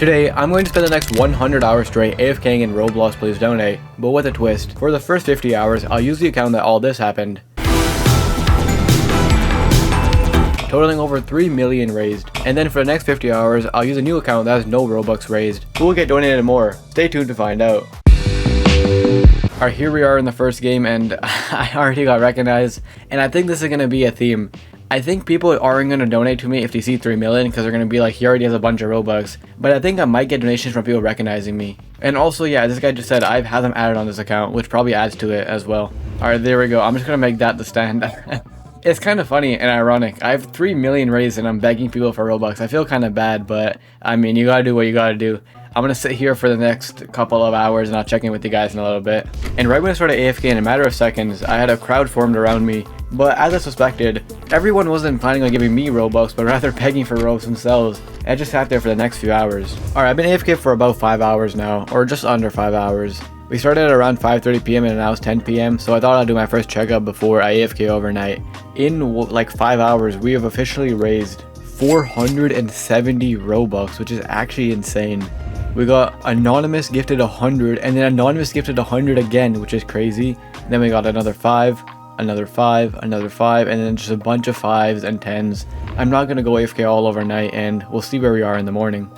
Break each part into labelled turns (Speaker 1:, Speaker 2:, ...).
Speaker 1: Today, I'm going to spend the next 100 hours straight AFKing in Roblox Please Donate, but with a twist. For the first 50 hours, I'll use the account that all this happened, totaling over 3 million raised. And then for the next 50 hours, I'll use a new account that has no Robux raised. Who will get donated more? Stay tuned to find out. Alright, here we are in the first game, and I already got recognized, and I think this is going to be a theme. I think people aren't going to donate to me if they see 3 million because they're going to be like, he already has a bunch of Robux. But I think I might get donations from people recognizing me. And also, yeah, this guy just said I've had them added on this account, which probably adds to it as well. Alright, there we go. I'm just going to make that the stand. It's kind of funny and ironic. I have 3 million raised and I'm begging people for Robux. I feel kind of bad, but I mean, you gotta do what you gotta do. I'm gonna sit here for the next couple of hours and I'll check in with you guys in a little bit. And right when I started AFK, in a matter of seconds, I had a crowd formed around me. But as I suspected, everyone wasn't planning on giving me Robux, but rather begging for Robux themselves. And I just sat there for the next few hours. Alright, I've been AFK for about 5 hours now, or just under 5 hours. We started at around 5:30 p.m. and now it's 10 p.m. so I thought I'd do my first checkup before I AFK overnight. In like 5 hours, we have officially raised 470 Robux, which is actually insane. We got Anonymous gifted 100, and then Anonymous gifted 100 again, which is crazy. And then we got another 5, another 5, another 5, and then just a bunch of 5s and 10s. I'm not going to go AFK all overnight, and we'll see where we are in the morning.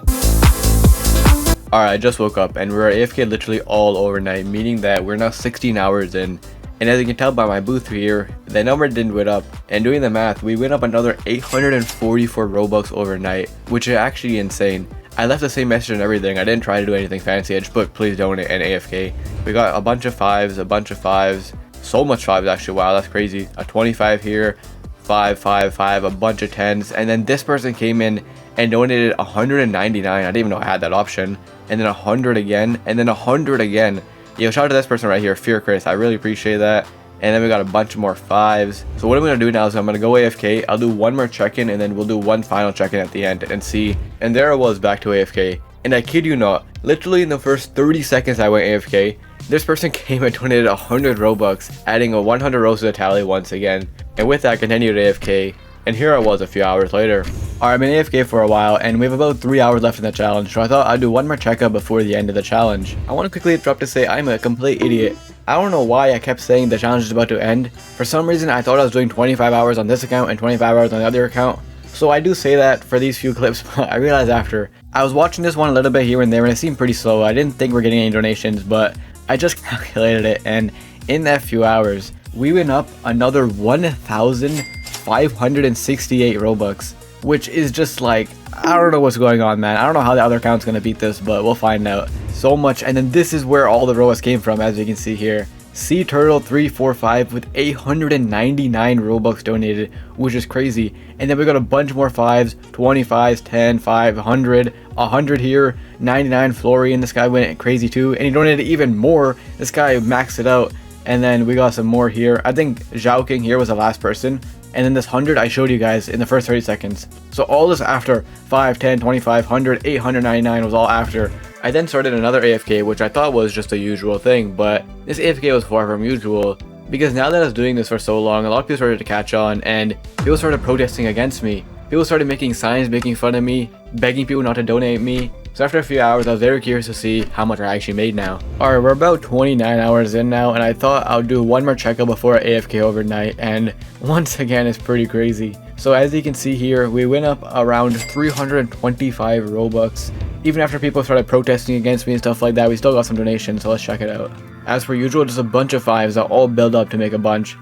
Speaker 1: Alright, I just woke up and we were AFK literally all overnight, meaning that we're now 16 hours in. And as you can tell by my booth here, the number didn't went up. And doing the math, we went up another 844 Robux overnight, which is actually insane. I left the same message and everything. I didn't try to do anything fancy. I just put please donate and AFK. We got a bunch of 5s, a bunch of 5s. So much 5s actually. Wow, that's crazy. A 25 here, 5, 5, 5, a bunch of 10s. And then this person came in and donated 199. I didn't even know I had that option. And then 100 again, and then 100 again. Yo, shout out to this person right here, Fear Chris. I really appreciate that. And then we got a bunch more 5s. So what I'm going to do now is I'm going to go AFK. I'll do one more check-in, and then we'll do one final check-in at the end and see. And there I was, back to AFK. And I kid you not, literally in the first 30 seconds I went AFK, this person came and donated 100 Robux, adding a 100 Robux to the tally once again. And with that, I continued AFK. And here I was a few hours later. Alright, I've been AFK for a while, and we have about 3 hours left in the challenge, so I thought I'd do one more checkup before the end of the challenge. I want to quickly interrupt to say I'm a complete idiot. I don't know why I kept saying the challenge is about to end. For some reason, I thought I was doing 25 hours on this account and 25 hours on the other account. So I do say that for these few clips, but I realized after. I was watching this one a little bit here and there, and it seemed pretty slow. I didn't think we're getting any donations, but I just calculated it, and in that few hours, we went up another 1,568 Robux, which is just like, I don't know what's going on, man. I don't know how the other account's gonna beat this, but we'll find out. So much, and then this is where all the Robux came from, as you can see here. Sea Turtle 345 with 899 Robux donated, which is crazy. And then we got a bunch more 5s, 25s, 10, 500, 100 here, 99 Florian. This guy went crazy too, and he donated even more. This guy maxed it out. And then we got some more here. I think Zhao King here was the last person. And then this 100 I showed you guys in the first 30 seconds. So all this after 5, 10, 25, 100, 899 was all after. I then started another AFK, which I thought was just a usual thing, but this AFK was far from usual. Because now that I was doing this for so long, a lot of people started to catch on, and people started protesting against me. People started making signs, making fun of me, begging people not to donate me. So after a few hours, I was very curious to see how much I actually made now. Alright, we're about 29 hours in now, and I thought I would do one more checkup before AFK overnight, and once again, it's pretty crazy. So as you can see here, we went up around 325 Robux. Even after people started protesting against me and stuff like that, we still got some donations, so let's check it out. As per usual, just a bunch of 5s that all build up to make a bunch.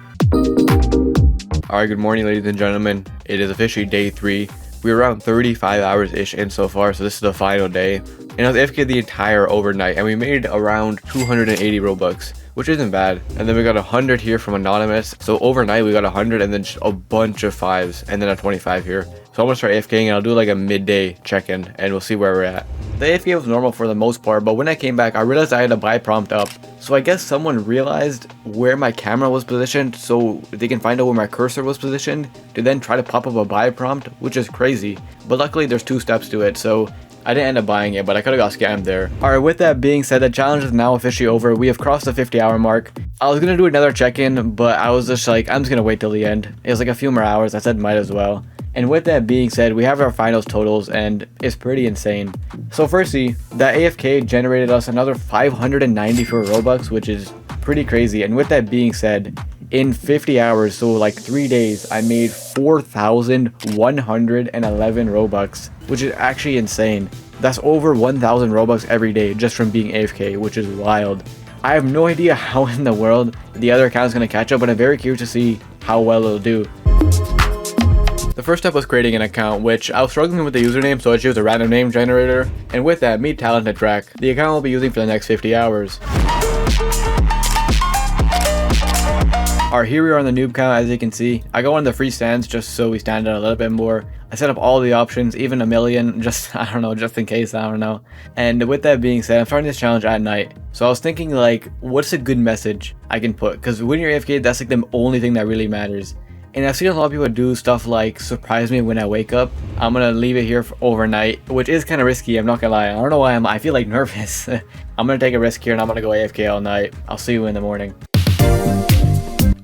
Speaker 1: Alright, good morning ladies and gentlemen. It is officially day 3. We're around 35 hours-ish in so far, so this is the final day. And I was AFK the entire overnight, and we made around 280 Robux, which isn't bad. And then we got 100 here from Anonymous. So overnight we got 100 and then just a bunch of 5s, and then a 25 here. So I'm gonna start AFKing, and I'll do like a midday check-in, and we'll see where we're at. The AFK was normal for the most part, but when I came back, I realized I had a buy prompt up. So I guess someone realized where my camera was positioned, so they can find out where my cursor was positioned, to then try to pop up a buy prompt, which is crazy. But luckily there's 2 steps to it, so I didn't end up buying it, but I could have got scammed there. Alright, with that being said, the challenge is now officially over. We have crossed the 50-hour mark. I was gonna do another check-in, but I was just like, I'm just gonna wait till the end. It was like a few more hours. I said might as well. And with that being said, we have our finals totals and it's pretty insane. So firstly, that AFK generated us another 594 Robux, which is pretty crazy. And with that being said, in 50 hours, so like 3 days, I made 4,111 Robux, which is actually insane. That's over 1,000 Robux every day just from being AFK, which is wild. I have no idea how in the world the other account is going to catch up, but I'm very curious to see how well it'll do. The first step was creating an account, which I was struggling with the username, so I chose a random name generator. And with that, Meet Talented Track, the account I'll be using for the next 50 hours. Alright, here we are on the noob account. As you can see, I go on the free stands just so we stand out a little bit more. I set up all the options, even a million, just, I don't know, just in case, I don't know. And with that being said, I'm starting this challenge at night. So I was thinking like, what's a good message I can put? Because when you're AFK, that's like the only thing that really matters. And I've seen a lot of people do stuff like surprise me when I wake up. I'm gonna leave it here for overnight, which is kind of risky, I'm not gonna lie. I don't know why I feel like nervous. I'm gonna take a risk here and I'm gonna go AFK all night. I'll see you in the morning.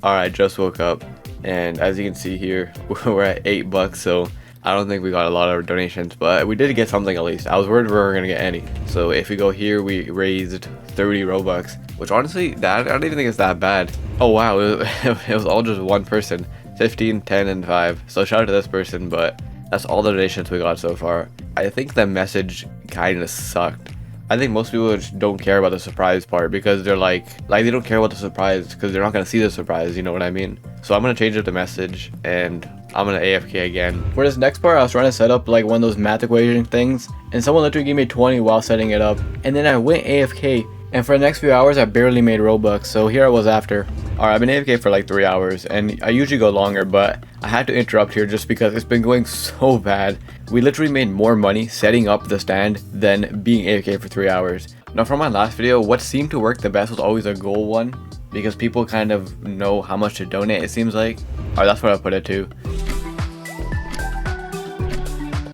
Speaker 1: Alright, just woke up. And as you can see here, we're at $8, so I don't think we got a lot of donations, but we did get something at least. I was worried we weren't gonna get any. So if we go here, we raised 30 Robux, which honestly, I don't even think it's that bad. Oh wow, it was all just one person. 15, 10, and 5. So shout out to this person, but that's all the donations we got so far. I think the message kind of sucked. I think most people just don't care about the surprise part because they're like they don't care about the surprise because they're not going to see the surprise, you know what I mean? So I'm going to change up the message and I'm going to AFK again. For this next part, I was trying to set up like one of those math equation things and someone literally gave me 20 while setting it up. And then I went AFK and for the next few hours I barely made Robux, so here I was after. Alright, I've been AFK for like 3 hours and I usually go longer, but I had to interrupt here just because it's been going so bad. We literally made more money setting up the stand than being AFK for 3 hours. Now from my last video, what seemed to work the best was always a goal one because people kind of know how much to donate, it seems like. Alright, that's what I put it to.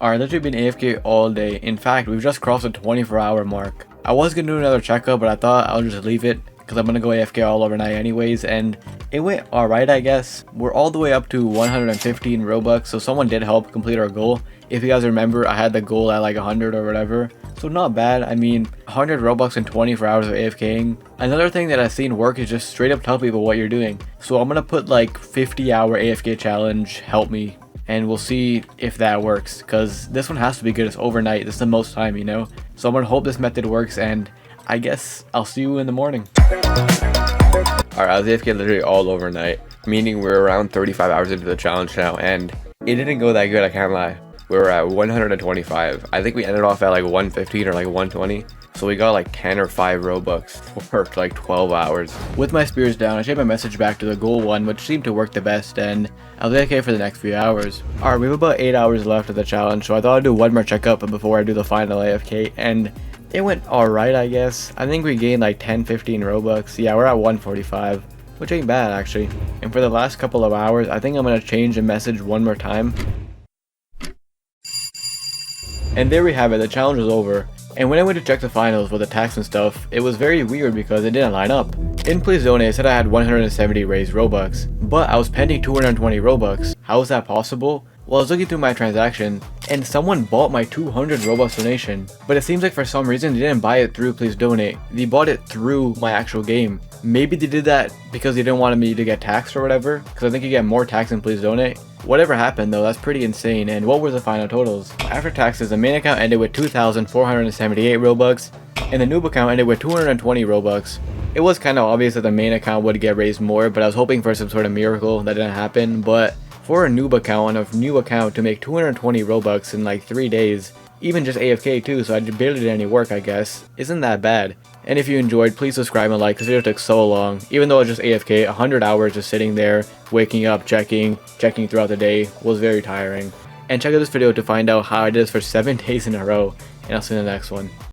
Speaker 1: Alright, literally been AFK all day. In fact, we've just crossed the 24-hour mark. I was gonna do another checkup, but I thought I'll just leave it because I'm gonna go AFK all overnight anyways, and it went alright, I guess. We're all the way up to 115 Robux, so someone did help complete our goal. If you guys remember, I had the goal at like 100 or whatever, so not bad. I mean, 100 Robux in 24 hours of AFKing. Another thing that I've seen work is just straight up tell people what you're doing. So I'm gonna put like 50-hour AFK challenge, help me, and we'll see if that works, because this one has to be good. It's overnight, this is the most time, you know? So I'm gonna hope this method works, and I guess I'll see you in the morning. Alright, I was AFK literally all overnight, meaning we're around 35 hours into the challenge now, and it didn't go that good, I can't lie. We were at 125. I think we ended off at like 115 or like 120. So we got like 10 or 5 Robux for like 12 hours. With my spirits down, I changed my message back to the goal one, which seemed to work the best, and I was AFK for the next few hours. Alright, we have about 8 hours left of the challenge, so I thought I'd do one more checkup before I do the final AFK, and it went alright, I guess. I think we gained like 10-15 Robux. Yeah, we're at 145, which ain't bad actually. And for the last couple of hours, I think I'm gonna change the message one more time. And there we have it, the challenge was over. And when I went to check the finals with the tax and stuff, it was very weird because it didn't line up. In Please Donate, it said I had 170 raised Robux, but I was pending 220 Robux. How is that possible? Well, I was looking through my transaction, and someone bought my 200 Robux donation. But it seems like for some reason they didn't buy it through Please Donate. They bought it through my actual game. Maybe they did that because they didn't want me to get taxed or whatever, because I think you get more tax in Please Donate. Whatever happened though, that's pretty insane. And what were the final totals? After taxes, the main account ended with 2,478 Robux, and the noob account ended with 220 Robux. It was kind of obvious that the main account would get raised more, but I was hoping for some sort of miracle. That didn't happen. But for a noob account and a new account to make 220 Robux in like 3 days, even just AFK too, so I barely did any work, I guess, isn't that bad. And if you enjoyed, please subscribe and like, because it took so long. Even though it was just AFK, 100 hours just sitting there, waking up, checking throughout the day was very tiring. And check out this video to find out how I did this for 7 days in a row, and I'll see you in the next one.